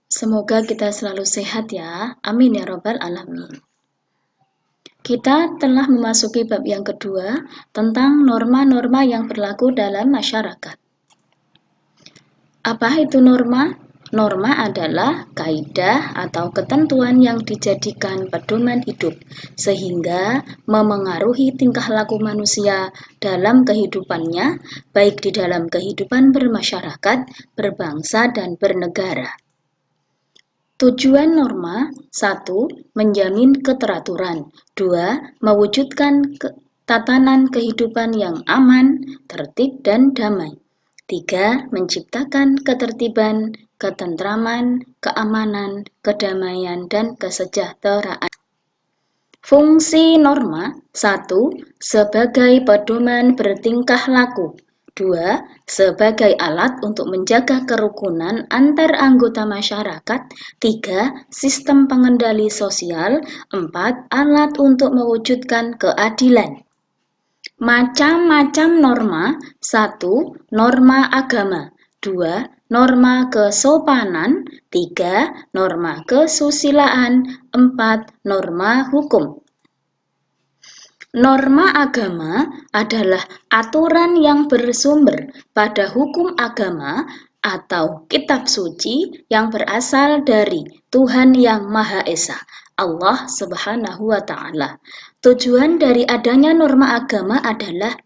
Semoga kita selalu sehat ya. Amin ya Rabbal Alamin. Kita telah memasuki bab yang kedua tentang norma-norma yang berlaku dalam masyarakat. Apa itu norma? Norma adalah kaidah atau ketentuan yang dijadikan pedoman hidup sehingga memengaruhi tingkah laku manusia dalam kehidupannya, baik di dalam kehidupan bermasyarakat, berbangsa, dan bernegara. Tujuan norma: 1. Menjamin keteraturan. 2. Mewujudkan tatanan kehidupan yang aman, tertib, dan damai. 3. Menciptakan ketertiban, ketentraman, keamanan, kedamaian, dan kesejahteraan. Fungsi norma: 1. Sebagai pedoman bertingkah laku. 2. Sebagai alat untuk menjaga kerukunan antar anggota masyarakat. 3. Sistem pengendali sosial. 4. Alat untuk mewujudkan keadilan. Macam-macam norma. 1. Norma agama. 2. Norma kesopanan. 3. Norma kesusilaan. 4. Norma hukum. Norma agama adalah aturan yang bersumber pada hukum agama atau kitab suci yang berasal dari Tuhan Yang Maha Esa, Allah Subhanahu wa Ta'ala. Tujuan dari adanya norma agama adalah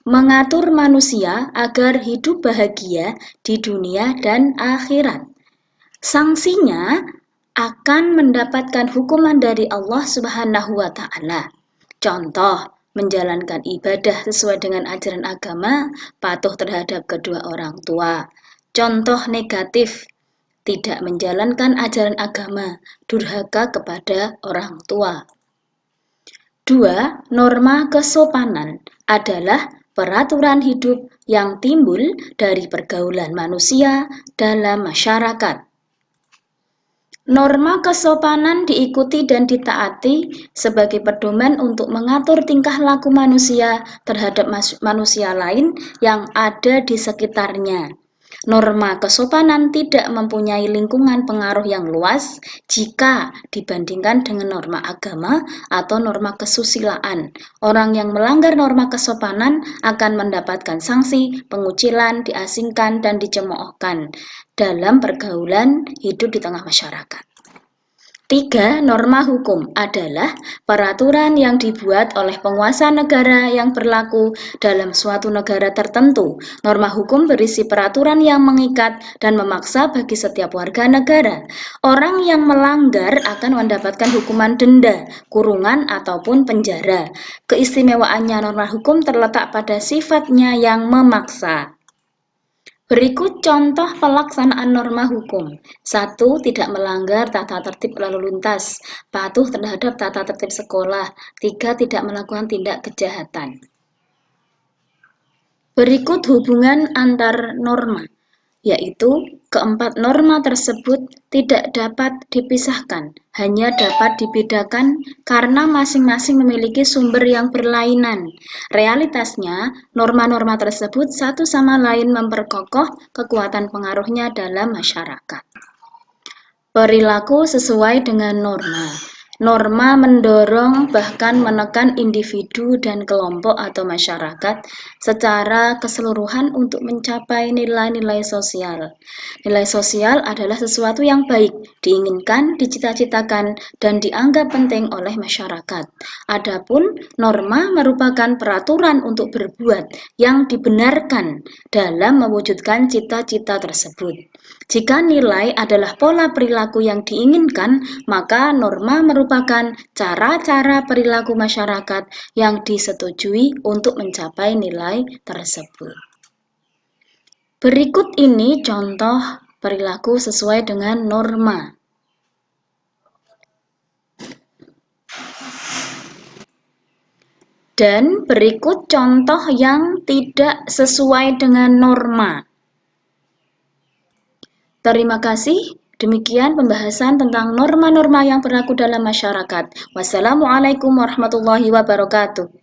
mengatur manusia agar hidup bahagia di dunia dan akhirat. Sanksinya akan mendapatkan hukuman dari Allah Subhanahu wa Ta'ala. Contoh, menjalankan ibadah sesuai dengan ajaran agama, patuh terhadap kedua orang tua. Contoh negatif, tidak menjalankan ajaran agama, durhaka kepada orang tua. 2. Norma kesopanan adalah peraturan hidup yang timbul dari pergaulan manusia dalam masyarakat. Norma kesopanan diikuti dan ditaati sebagai pedoman untuk mengatur tingkah laku manusia terhadap manusia lain yang ada di sekitarnya. Norma kesopanan tidak mempunyai lingkungan pengaruh yang luas jika dibandingkan dengan norma agama atau norma kesusilaan. Orang yang melanggar norma kesopanan akan mendapatkan sanksi, pengucilan, diasingkan, dan dicemoohkan dalam pergaulan hidup di tengah masyarakat. 3. Norma hukum adalah peraturan yang dibuat oleh penguasa negara yang berlaku dalam suatu negara tertentu. Norma hukum berisi peraturan yang mengikat dan memaksa bagi setiap warga negara. Orang yang melanggar akan mendapatkan hukuman denda, kurungan, ataupun penjara. Keistimewaannya norma hukum terletak pada sifatnya yang memaksa. Berikut contoh pelaksanaan norma hukum. 1. Tidak melanggar tata tertib lalu lintas. Patuh terhadap tata tertib sekolah. 3. Tidak melakukan tindak kejahatan. Berikut hubungan antar norma, yaitu keempat norma tersebut tidak dapat dipisahkan, hanya dapat dibedakan karena masing-masing memiliki sumber yang berlainan. Realitasnya, norma-norma tersebut satu sama lain memperkokoh kekuatan pengaruhnya dalam masyarakat. Perilaku sesuai dengan norma. Norma mendorong bahkan menekan individu dan kelompok atau masyarakat secara keseluruhan untuk mencapai nilai-nilai sosial. Nilai sosial adalah sesuatu yang baik, diinginkan, dicita-citakan, dan dianggap penting oleh masyarakat. Adapun norma merupakan peraturan untuk berbuat yang dibenarkan dalam mewujudkan cita-cita tersebut. Jika nilai adalah pola perilaku yang diinginkan, maka norma merupakan cara-cara perilaku masyarakat yang disetujui untuk mencapai nilai tersebut. Berikut ini contoh perilaku sesuai dengan norma. Dan berikut contoh yang tidak sesuai dengan norma. Terima kasih. Demikian pembahasan tentang norma-norma yang berlaku dalam masyarakat. Wassalamualaikum warahmatullahi wabarakatuh.